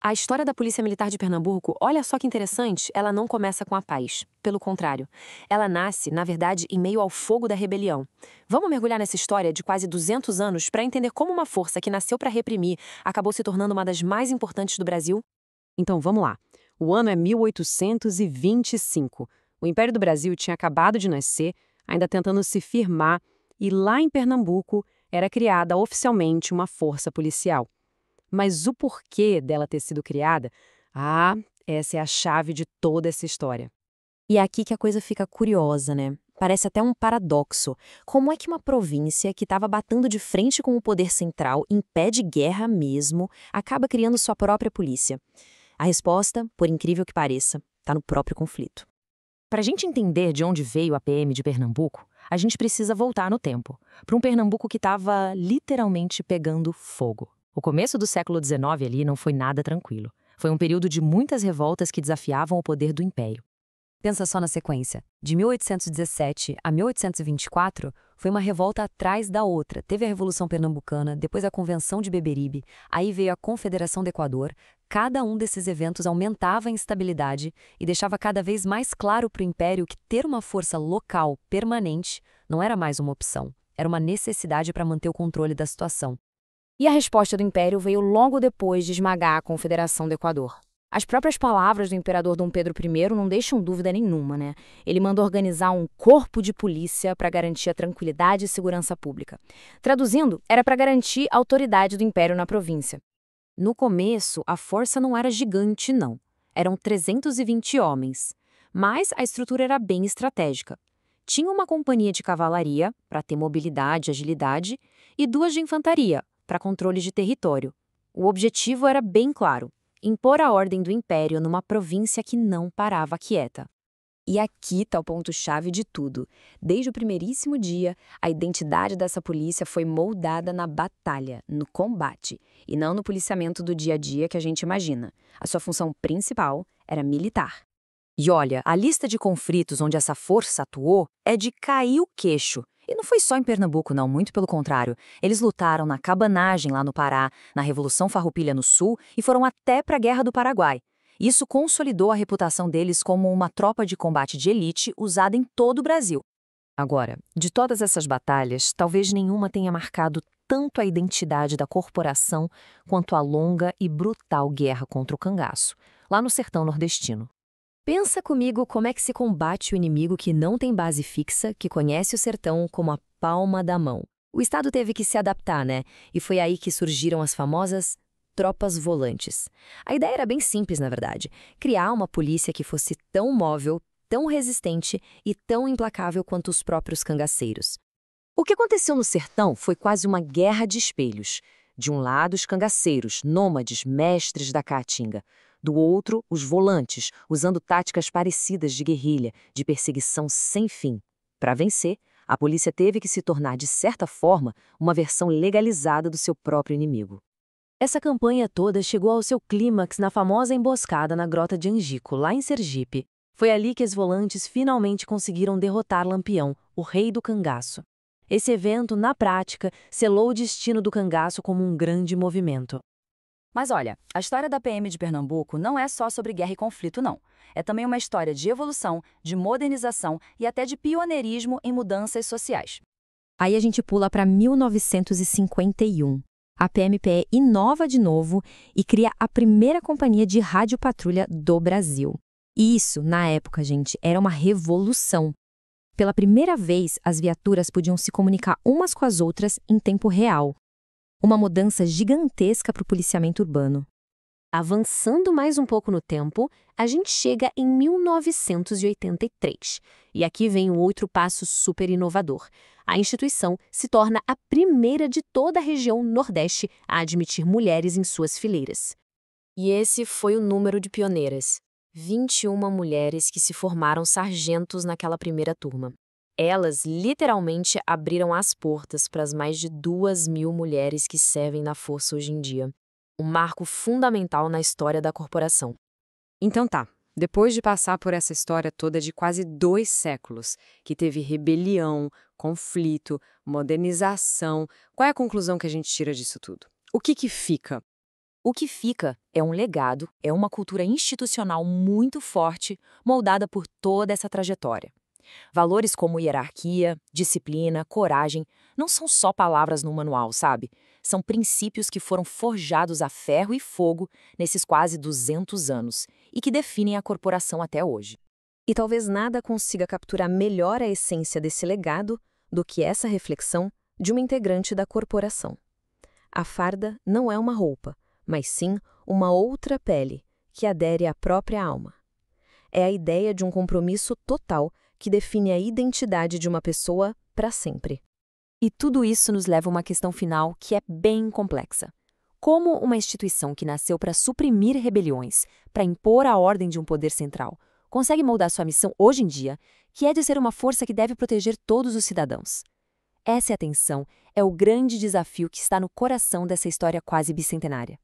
A história da Polícia Militar de Pernambuco, olha só que interessante, ela não começa com a paz. Pelo contrário, ela nasce, na verdade, em meio ao fogo da rebelião. Vamos mergulhar nessa história de quase 200 anos para entender como uma força que nasceu para reprimir acabou se tornando uma das mais importantes do Brasil? Então vamos lá. O ano é 1825. O Império do Brasil tinha acabado de nascer, ainda tentando se firmar, e lá em Pernambuco era criada oficialmente uma força policial. Mas o porquê dela ter sido criada? Ah, essa é a chave de toda essa história. E é aqui que a coisa fica curiosa, né? Parece até um paradoxo. Como é que uma província que estava batendo de frente com o poder central, em pé de guerra mesmo, acaba criando sua própria polícia? A resposta, por incrível que pareça, está no próprio conflito. Para a gente entender de onde veio a PM de Pernambuco, a gente precisa voltar no tempo, para um Pernambuco que estava literalmente pegando fogo. O começo do século XIX ali não foi nada tranquilo. Foi um período de muitas revoltas que desafiavam o poder do Império. Pensa só na sequência. De 1817 a 1824, foi uma revolta atrás da outra. Teve a Revolução Pernambucana, depois a Convenção de Beberibe, aí veio a Confederação do Equador. Cada um desses eventos aumentava a instabilidade e deixava cada vez mais claro para o Império que ter uma força local permanente não era mais uma opção, era uma necessidade para manter o controle da situação. E a resposta do Império veio logo depois de esmagar a Confederação do Equador. As próprias palavras do imperador Dom Pedro I não deixam dúvida nenhuma, né? Ele manda organizar um corpo de polícia para garantir a tranquilidade e segurança pública. Traduzindo, era para garantir a autoridade do Império na província. No começo, a força não era gigante, não. Eram 320 homens. Mas a estrutura era bem estratégica. Tinha uma companhia de cavalaria, para ter mobilidade e agilidade, e 2 de infantaria, para controle de território. O objetivo era bem claro: impor a ordem do Império numa província que não parava quieta. E aqui está o ponto-chave de tudo. Desde o primeiríssimo dia, a identidade dessa polícia foi moldada na batalha, no combate, e não no policiamento do dia a dia que a gente imagina. A sua função principal era militar. E olha, a lista de conflitos onde essa força atuou é de cair o queixo. E não foi só em Pernambuco, não, muito pelo contrário. Eles lutaram na cabanagem lá no Pará, na Revolução Farroupilha no Sul e foram até para a Guerra do Paraguai. Isso consolidou a reputação deles como uma tropa de combate de elite usada em todo o Brasil. Agora, de todas essas batalhas, talvez nenhuma tenha marcado tanto a identidade da corporação quanto a longa e brutal guerra contra o cangaço, lá no sertão nordestino. Pensa comigo como é que se combate o inimigo que não tem base fixa, que conhece o sertão como a palma da mão. O Estado teve que se adaptar, né? E foi aí que surgiram as famosas tropas volantes. A ideia era bem simples, na verdade. Criar uma polícia que fosse tão móvel, tão resistente e tão implacável quanto os próprios cangaceiros. O que aconteceu no sertão foi quase uma guerra de espelhos. De um lado, os cangaceiros, nômades, mestres da caatinga. Do outro, os volantes, usando táticas parecidas de guerrilha, de perseguição sem fim. Para vencer, a polícia teve que se tornar, de certa forma, uma versão legalizada do seu próprio inimigo. Essa campanha toda chegou ao seu clímax na famosa emboscada na Grota de Angico, lá em Sergipe. Foi ali que os volantes finalmente conseguiram derrotar Lampião, o rei do cangaço. Esse evento, na prática, selou o destino do cangaço como um grande movimento. Mas olha, a história da PM de Pernambuco não é só sobre guerra e conflito, não. É também uma história de evolução, de modernização e até de pioneirismo em mudanças sociais. Aí a gente pula para 1951. A PMPE inova de novo e cria a primeira companhia de radiopatrulha do Brasil. E isso, na época, gente, era uma revolução. Pela primeira vez, as viaturas podiam se comunicar umas com as outras em tempo real. Uma mudança gigantesca para o policiamento urbano. Avançando mais um pouco no tempo, a gente chega em 1983. E aqui vem um outro passo super inovador. A instituição se torna a primeira de toda a região Nordeste a admitir mulheres em suas fileiras. E esse foi o número de pioneiras. 21 mulheres que se formaram sargentos naquela primeira turma. Elas literalmente abriram as portas para as mais de 2.000 mulheres que servem na força hoje em dia. Um marco fundamental na história da corporação. Então tá, depois de passar por essa história toda de quase 2 séculos, que teve rebelião, conflito, modernização, qual é a conclusão que a gente tira disso tudo? O que fica? O que fica é um legado, é uma cultura institucional muito forte, moldada por toda essa trajetória. Valores como hierarquia, disciplina, coragem, não são só palavras no manual, sabe? São princípios que foram forjados a ferro e fogo nesses quase 200 anos e que definem a corporação até hoje. E talvez nada consiga capturar melhor a essência desse legado do que essa reflexão de uma integrante da corporação. A farda não é uma roupa, mas sim uma outra pele que adere à própria alma. É a ideia de um compromisso total que define a identidade de uma pessoa para sempre. E tudo isso nos leva a uma questão final que é bem complexa. Como uma instituição que nasceu para suprimir rebeliões, para impor a ordem de um poder central, consegue moldar sua missão hoje em dia, que é de ser uma força que deve proteger todos os cidadãos? Essa é a tensão, é o grande desafio que está no coração dessa história quase bicentenária.